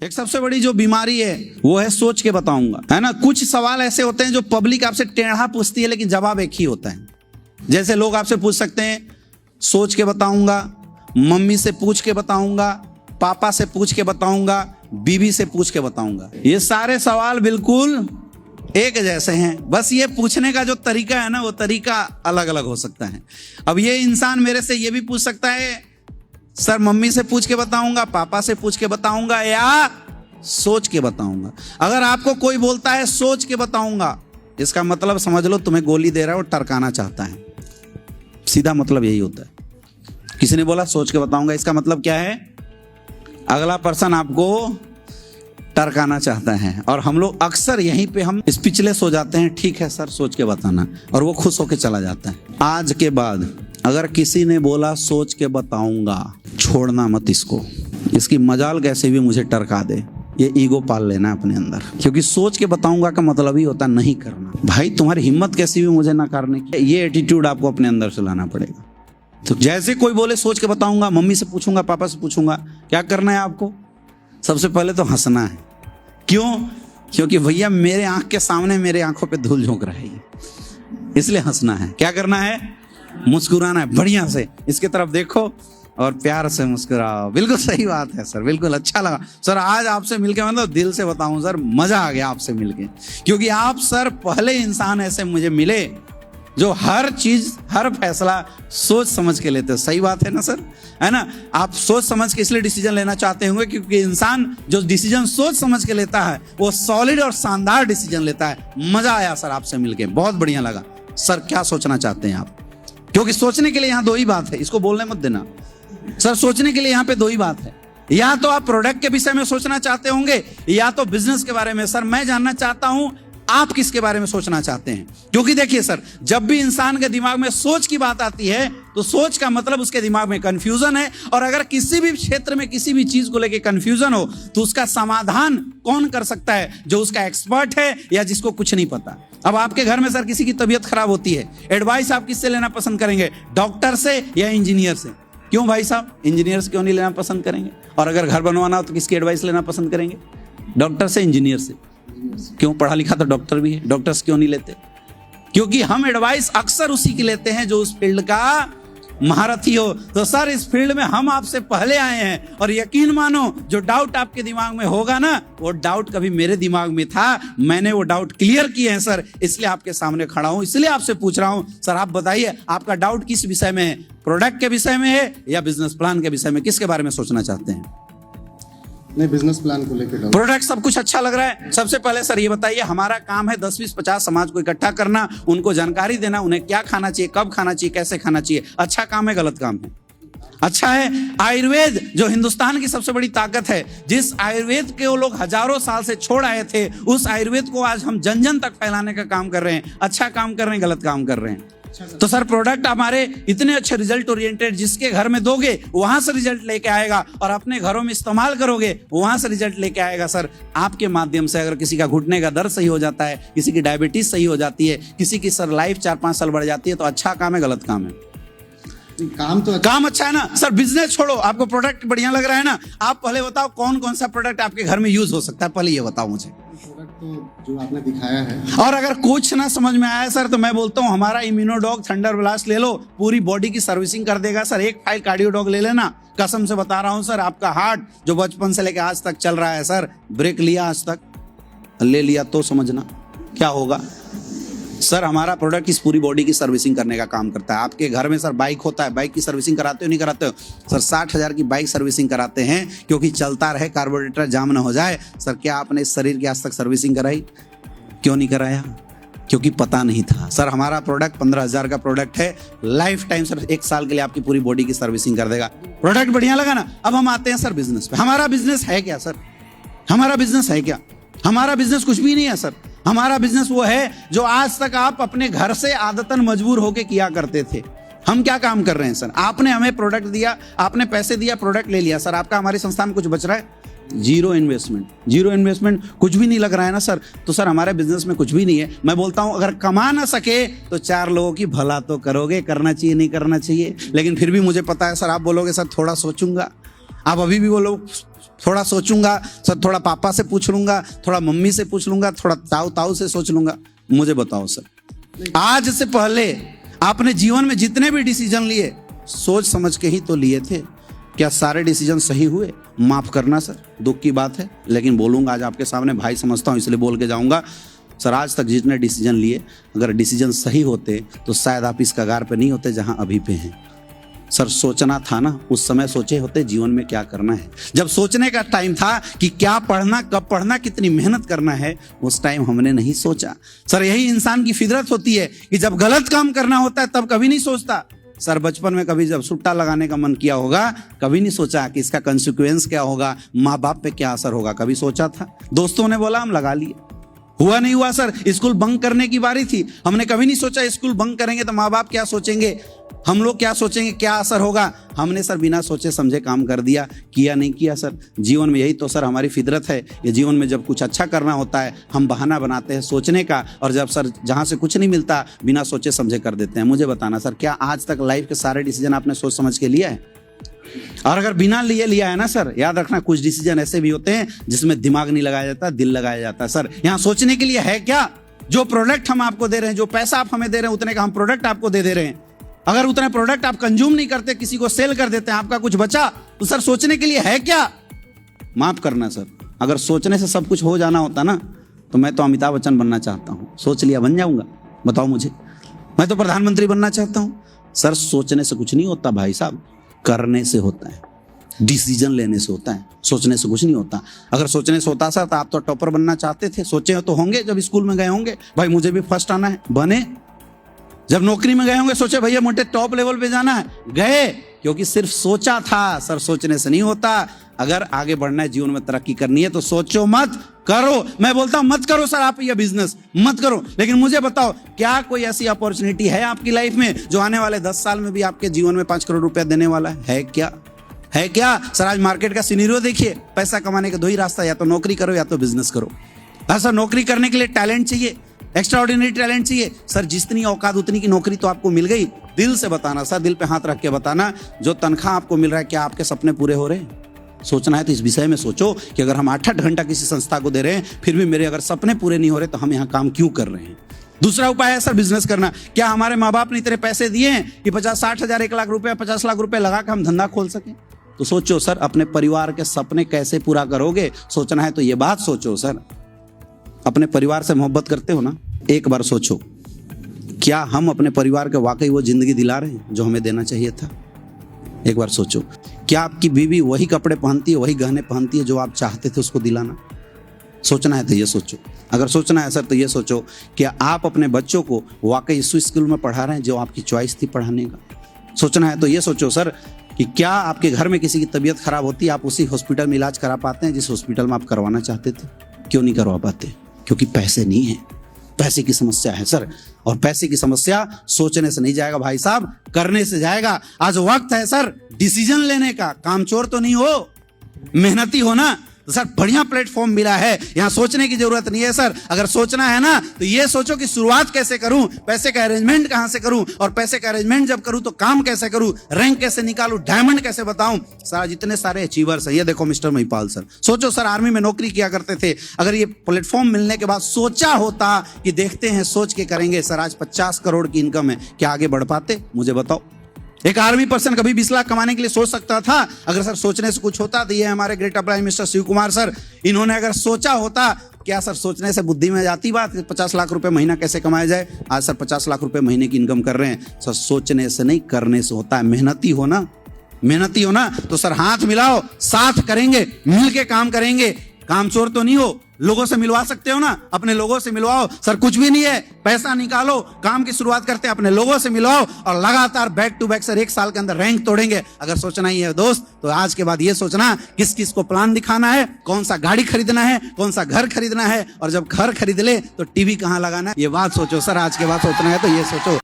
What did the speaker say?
एक सबसे बड़ी जो बीमारी है वो है सोच के बताऊंगा, है ना। कुछ सवाल ऐसे होते हैं जो पब्लिक आपसे टेढ़ा पूछती है लेकिन जवाब एक ही होता है। जैसे लोग आपसे पूछ सकते हैं सोच के बताऊंगा, मम्मी से पूछ के बताऊंगा, पापा से पूछ के बताऊंगा, बीवी से पूछ के बताऊंगा। ये सारे सवाल बिल्कुल एक जैसे हैं, बस ये पूछने का जो तरीका है ना वो तरीका अलग अलग हो सकता है। अब ये इंसान मेरे से ये भी पूछ सकता है सर मम्मी से पूछ के बताऊंगा, पापा से पूछ के बताऊंगा या सोच के बताऊंगा। अगर आपको कोई बोलता है सोच के बताऊंगा, इसका मतलब समझ लो तुम्हें गोली दे रहा है और टरकाना चाहता है। सीधा मतलब यही होता है। किसी ने बोला सोच के बताऊंगा, इसका मतलब क्या है? अगला पर्सन आपको टरकाना चाहता है। और हम लोग अक्सर यहीं पे हम स्पीचलेस हो जाते हैं, ठीक है सर सोच के बताना, और वो खुश होकर चला जाता है। आज के बाद अगर किसी ने बोला सोच के बताऊंगा, छोड़ना मत इसको। इसकी मजाल कैसे भी मुझे टरका दे, ये ईगो पाल लेना अपने अंदर, क्योंकि सोच के बताऊंगा का मतलब ही होता नहीं करना। भाई तुम्हारी हिम्मत कैसी भी मुझे नकारने की, ये एटीट्यूड आपको अपने अंदर से लाना पड़ेगा। तो जैसे कोई बोले सोच के बताऊंगा, मम्मी से पूछूंगा, पापा से पूछूंगा, क्या करना है आपको? सबसे पहले तो हंसना है। क्यों? क्योंकि भैया मेरे आंख के सामने मेरे आंखों पे धूल झोंक रहा है, इसलिए हंसना है। क्या करना है? मुस्कुराना है बढ़िया से, इसके तरफ देखो और प्यार से मुस्कुराओ। बिल्कुल सही बात है सर, बिल्कुल अच्छा लगा सर आज आपसे मिलके। मतलब दिल से बताऊं सर, मजा आ गया आपसे मिलके, क्योंकि आप सर पहले इंसान ऐसे मुझे मिले जो हर चीज हर फैसला सोच समझ के लेते हो। सही बात है ना सर, है ना। आप सोच समझ के इसलिए डिसीजन लेना चाहते होंगे क्योंकि इंसान जो डिसीजन सोच समझ के लेता है वो सॉलिड और शानदार डिसीजन लेता है। मजा आया सर आपसे मिलके, बहुत बढ़िया लगा सर। क्या सोचना चाहते हैं आप? क्योंकि सोचने के लिए यहाँ दो ही बात है, इसको बोलने मत देना सर। सोचने के लिए यहाँ पे दो ही बात है, या तो आप प्रोडक्ट के विषय में सोचना चाहते होंगे या तो बिजनेस के बारे में। सर मैं जानना चाहता हूं आप किसके बारे में सोचना चाहते हैं, क्योंकि देखिए सर जब भी इंसान के दिमाग में सोच की बात आती है तो सोच का मतलब उसके दिमाग में कंफ्यूजन है। और अगर किसी भी क्षेत्र में किसी भी चीज को लेकर कंफ्यूजन हो तो उसका समाधान कौन कर सकता है? जो उसका एक्सपर्ट है या जिसको कुछ नहीं पता। अब आपके घर में सर किसी की तबीयत खराब होती है, एडवाइस आप किससे लेना पसंद करेंगे? डॉक्टर से या इंजीनियर से? क्यों भाई साहब, इंजीनियर से क्यों नहीं लेना पसंद करेंगे? और अगर घर बनवाना हो तो किसकी एडवाइस लेना पसंद करेंगे? डॉक्टर से, इंजीनियर से। क्यों? पढ़ा लिखा तो डॉक्टर भी है, डॉक्टर्स क्यों नहीं लेते? क्योंकि हम एडवाइस अक्सर उसी की लेते हैं जो उस फील्ड का महारथी हो। तो सर इस फील्ड में हम आपसे पहले आए हैं, और यकीन मानो जो डाउट आपके दिमाग में होगा ना वो डाउट कभी मेरे दिमाग में था, मैंने वो डाउट क्लियर किए हैं सर, इसलिए आपके सामने खड़ा हूं, इसलिए आपसे पूछ रहा हूं सर आप बताइए आपका डाउट किस विषय में है? प्रोडक्ट के विषय में है या बिजनेस प्लान के विषय में? किसके बारे में सोचना चाहते हैं? नहीं, बिजनेस प्लान को लेकर। प्रोडक्ट सब कुछ अच्छा लग रहा है। सबसे पहले सर ये बताइए, हमारा काम है 10, 20, 50 समाज को इकट्ठा करना, उनको जानकारी देना, उन्हें क्या खाना चाहिए, कब खाना चाहिए, कैसे खाना चाहिए। अच्छा काम है, गलत काम है? अच्छा है। आयुर्वेद जो हिंदुस्तान की सबसे बड़ी ताकत है, जिस आयुर्वेद के वो लोग हजारों साल से छोड़ आए थे, उस आयुर्वेद को आज हम जन जन तक फैलाने का काम कर रहे हैं। अच्छा काम कर रहे हैं, गलत काम कर रहे हैं? तो सर प्रोडक्ट हमारे इतने अच्छे रिजल्ट ओरिएंटेड, जिसके घर में दोगे वहां से रिजल्ट लेके आएगा, और अपने घरों में इस्तेमाल करोगे वहां से रिजल्ट लेके आएगा। सर आपके माध्यम से अगर किसी का घुटने का दर्द सही हो जाता है, किसी की डायबिटीज सही हो जाती है, किसी की सर लाइफ 4-5 साल बढ़ जाती है, तो अच्छा काम है, गलत काम है? काम अच्छा है ना सर। बिजनेस छोड़ो, आपको प्रोडक्ट बढ़िया लग रहा है ना, आप पहले बताओ कौन कौन सा प्रोडक्ट आपके घर में यूज हो सकता है, पहले ये बताओ मुझे। प्रोडक्ट तो जो आपने दिखाया है, और अगर कुछ ना समझ में आया सर तो मैं बोलता हूँ हमारा इम्यूनोडॉग थंडर ब्लास्ट ले लो, पूरी बॉडी की सर्विसिंग कर देगा सर। एक फाइल कार्डियोडॉग ले लेना, कसम से बता रहा हूँ सर, आपका हार्ट जो बचपन से लेकर आज तक चल रहा है सर, ब्रेक लिया आज तक, ले लिया तो समझना क्या होगा। सर हमारा प्रोडक्ट इस पूरी बॉडी की सर्विसिंग करने का काम करता है। आपके घर में सर बाइक होता है, बाइक की सर्विसिंग कराते हो नहीं कराते हो? सर 60,000 की बाइक सर्विसिंग कराते हैं, क्योंकि चलता रहे, कार्बोरेटर जाम ना हो जाए। सर क्या आपने इस शरीर की आज तक सर्विसिंग कराई? क्यों नहीं कराया? क्योंकि पता नहीं था। सर हमारा प्रोडक्ट 15,000 का प्रोडक्ट है, लाइफ टाइम सर 1 साल के लिए आपकी पूरी बॉडी की सर्विसिंग कर देगा। प्रोडक्ट बढ़िया लगा ना? अब हम आते हैं सर बिजनेस पे। हमारा बिजनेस है क्या सर? हमारा बिजनेस है क्या? हमारा बिजनेस कुछ भी नहीं है सर। हमारा बिजनेस वो है जो आज तक आप अपने घर से आदतन मजबूर होके किया करते थे। हम क्या काम कर रहे हैं सर? आपने हमें प्रोडक्ट दिया, आपने पैसे दिया, प्रोडक्ट ले लिया। सर आपका हमारी संस्था में कुछ बच रहा है? Zero investment. जीरो इन्वेस्टमेंट कुछ भी नहीं लग रहा है ना सर, तो सर हमारे बिजनेस में कुछ भी नहीं है। मैं बोलता हूं अगर कमा ना सके तो 4 लोगों की भला तो करोगे, करना चाहिए नहीं करना चाहिए, लेकिन फिर भी मुझे पता है सर आप बोलोगे सर थोड़ा सोचूंगा। आप अभी भी बोलो थोड़ा सोचूंगा सर, थोड़ा पापा से पूछ लूंगा, थोड़ा मम्मी से पूछ लूंगा, थोड़ा ताऊ ताऊ से सोच लूंगा। मुझे बताओ सर, आज से पहले आपने जीवन में जितने भी डिसीजन लिए सोच समझ के ही तो लिए थे। क्या सारे डिसीजन सही हुए? माफ करना सर, दुख की बात है, लेकिन बोलूंगा आज आपके सामने, भाई समझता हूं इसलिए बोल के जाऊंगा। सर आज तक जितने डिसीजन लिए, अगर डिसीजन सही होते तो शायद आप इस कगार पे नहीं होते जहां अभी पे हैं। सर सोचना था ना, उस समय सोचे होते जीवन में क्या करना है। जब सोचने का टाइम था कि क्या पढ़ना, कब पढ़ना, कितनी मेहनत करना है, उस टाइम हमने नहीं सोचा। सर यही इंसान की फितरत होती है कि जब गलत काम करना होता है तब कभी नहीं सोचता। सर बचपन में कभी जब सुट्टा लगाने का मन किया होगा, कभी नहीं सोचा कि इसका कंसिक्वेंस क्या होगा, माँ बाप पे क्या असर होगा, कभी सोचा था? दोस्तों ने बोला हम लगा लिए, हुआ नहीं हुआ। सर स्कूल बंक करने की बारी थी, हमने कभी नहीं सोचा स्कूल बंक करेंगे तो माँ बाप क्या सोचेंगे, हम लोग क्या सोचेंगे, क्या असर होगा। हमने सर बिना सोचे समझे काम कर दिया, किया नहीं किया। सर जीवन में यही तो सर हमारी फितरत है। ये जीवन में जब कुछ अच्छा करना होता है हम बहाना बनाते हैं सोचने का, और जब सर जहाँ से कुछ नहीं मिलता बिना सोचे समझे कर देते हैं। मुझे बताना सर, क्या आज तक लाइफ के सारे डिसीजन आपने सोच समझ के लिया है? और अगर बिना लिए लिया है ना सर, याद रखना कुछ डिसीजन ऐसे भी होते हैं जिसमें दिमाग नहीं लगाया जाता, दिल लगाया जाता है। सर यहाँ सोचने के लिए है क्या? जो प्रोडक्ट हम आपको दे रहे हैं, जो पैसा आप हमें दे रहे हैं, उतने का हम प्रोडक्ट आपको दे रहे हैं। अगर उतना प्रोडक्ट आप कंज्यूम नहीं करते, किसी को सेल कर देते हैं, आपका कुछ बचा, तो सर सोचने के लिए है क्या? माफ करना सर, अगर सोचने से सब कुछ हो जाना होता ना तो मैं तो अमिताभ बच्चन बनना चाहता हूं। सोच लिया बन जाऊंगा? बताओ मुझे, मैं तो प्रधानमंत्री बनना चाहता हूं। सर सोचने से कुछ नहीं होता भाई साहब, करने से होता है, डिसीजन लेने से होता है, सोचने से कुछ नहीं होता। अगर सोचने से होता सर तो आप तो टॉपर बनना चाहते थे, सोचे हो तो होंगे, जब स्कूल में गए होंगे भाई मुझे भी फर्स्ट आना है, बने। जब नौकरी में गए होंगे सोचे भैया मुझे टॉप लेवल पे जाना है, गए, क्योंकि सिर्फ सोचा था। सर सोचने से नहीं होता। अगर आगे बढ़ना है, जीवन में तरक्की करनी है तो सोचो मत, करो। मैं बोलता हूं मत करो सर आप ये बिजनेस मत करो, लेकिन मुझे बताओ क्या कोई ऐसी अपॉर्चुनिटी है आपकी लाइफ में जो आने वाले 10 साल में भी आपके जीवन में 5 करोड़ रुपया देने वाला है क्या? है क्या? सर आज मार्केट का सिनेरियो देखिए, पैसा कमाने का दो ही रास्ता, या तो नौकरी करो या तो बिजनेस करो। सर नौकरी करने के लिए टैलेंट चाहिए, एक्स्ट्रा ऑर्डिनरी टैलेंट चाहिए। सर जितनी औकात उतनी की नौकरी तो आपको मिल गई। दिल से बताना सर, दिल पे हाथ रख के बताना, जो तनख्वाह आपको मिल रहा है क्या आपके सपने पूरे हो रहे हैं? सोचना है तो इस विषय में सोचो कि अगर हम 8-8 घंटा किसी संस्था को दे रहे हैं फिर भी मेरे अगर सपने पूरे नहीं हो रहे तो हम यहाँ काम क्यों कर रहे हैं? दूसरा उपाय है सर बिजनेस करना। क्या हमारे माँ बाप ने इतने पैसे दिए हैं कि 50-60 हजार 1 लाख रुपए 50 लाख रुपए लगा के हम धंधा खोल सकें? तो सोचो सर अपने परिवार के सपने कैसे पूरा करोगे। सोचना है तो ये बात सोचो सर। अपने परिवार से मोहब्बत करते हो ना, एक बार सोचो क्या हम अपने परिवार को वाकई वो जिंदगी दिला रहे हैं जो हमें देना चाहिए था? एक बार सोचो क्या आपकी बीवी वही कपड़े पहनती है, वही गहने पहनती है जो आप चाहते थे उसको दिलाना? सोचना है तो ये सोचो। अगर सोचना है सर तो ये सोचो क्या आप अपने बच्चों को वाकई इस स्कूल में पढ़ा रहे हैं जो आपकी चॉइस थी पढ़ाने का? सोचना है तो ये सोचो सर कि क्या आपके घर में किसी की तबीयत खराब होती है, आप उसी हॉस्पिटल में इलाज करा पाते हैं जिस हॉस्पिटल में आप करवाना चाहते थे? क्यों नहीं करवा पाते? क्योंकि पैसे नहीं है, पैसे की समस्या है सर। और पैसे की समस्या सोचने से नहीं जाएगा भाई साहब, करने से जाएगा। आज वक्त है सर डिसीजन लेने का। कामचोर तो नहीं हो, मेहनती हो ना। तो सर बढ़िया प्लेटफॉर्म मिला है, यहाँ सोचने की जरूरत नहीं है सर। अगर सोचना है ना तो ये सोचो कि शुरुआत कैसे करूं, पैसे का अरेंजमेंट कहां से करूं, और पैसे का अरेंजमेंट जब करूं तो काम कैसे करूं, रैंक कैसे निकालूं, डायमंड कैसे बताऊं। सर जितने सारे अचीवर्स हैं, ये देखो मिस्टर महिपाल सर, सोचो सर आर्मी में नौकरी किया करते थे। अगर ये प्लेटफॉर्म मिलने के बाद सोचा होता कि देखते हैं सोच के करेंगे, सर आज 50 करोड़ की इनकम है, क्या आगे बढ़ पाते? मुझे बताओ। एक आर्मी पर्सन कभी 20 लाख कमाने के लिए सोच सकता था? अगर सर सोचने से कुछ होता तो ये हमारे great prime minister Shiv Kumar sir, इन्होंने अगर सोचा होता, क्या सर सोचने से बुद्धि में जाती बात 50 लाख रुपए महीना कैसे कमाया जाए? आज सर 50 लाख रुपए महीने की इनकम कर रहे हैं। सर सोचने से नहीं करने से होता है। मेहनती हो ना, मेहनती हो ना तो सर हाथ मिलाओ, साथ करेंगे, मिल के काम करेंगे। कामचोर तो नहीं हो, लोगों से मिलवा सकते हो ना, अपने लोगों से मिलवाओ। सर कुछ भी नहीं है, पैसा निकालो, काम की शुरुआत करते हैं, अपने लोगों से मिलवाओ और लगातार बैक टू बैक सर 1 साल के अंदर रैंक तोड़ेंगे। अगर सोचना ही है दोस्त तो आज के बाद ये सोचना किस किस को प्लान दिखाना है, कौन सा गाड़ी खरीदना है, कौन सा घर खरीदना है, और जब घर खरीद ले तो टीवी कहां लगाना है, ये बात सोचो सर। आज के बाद सोचना है तो ये सोचो।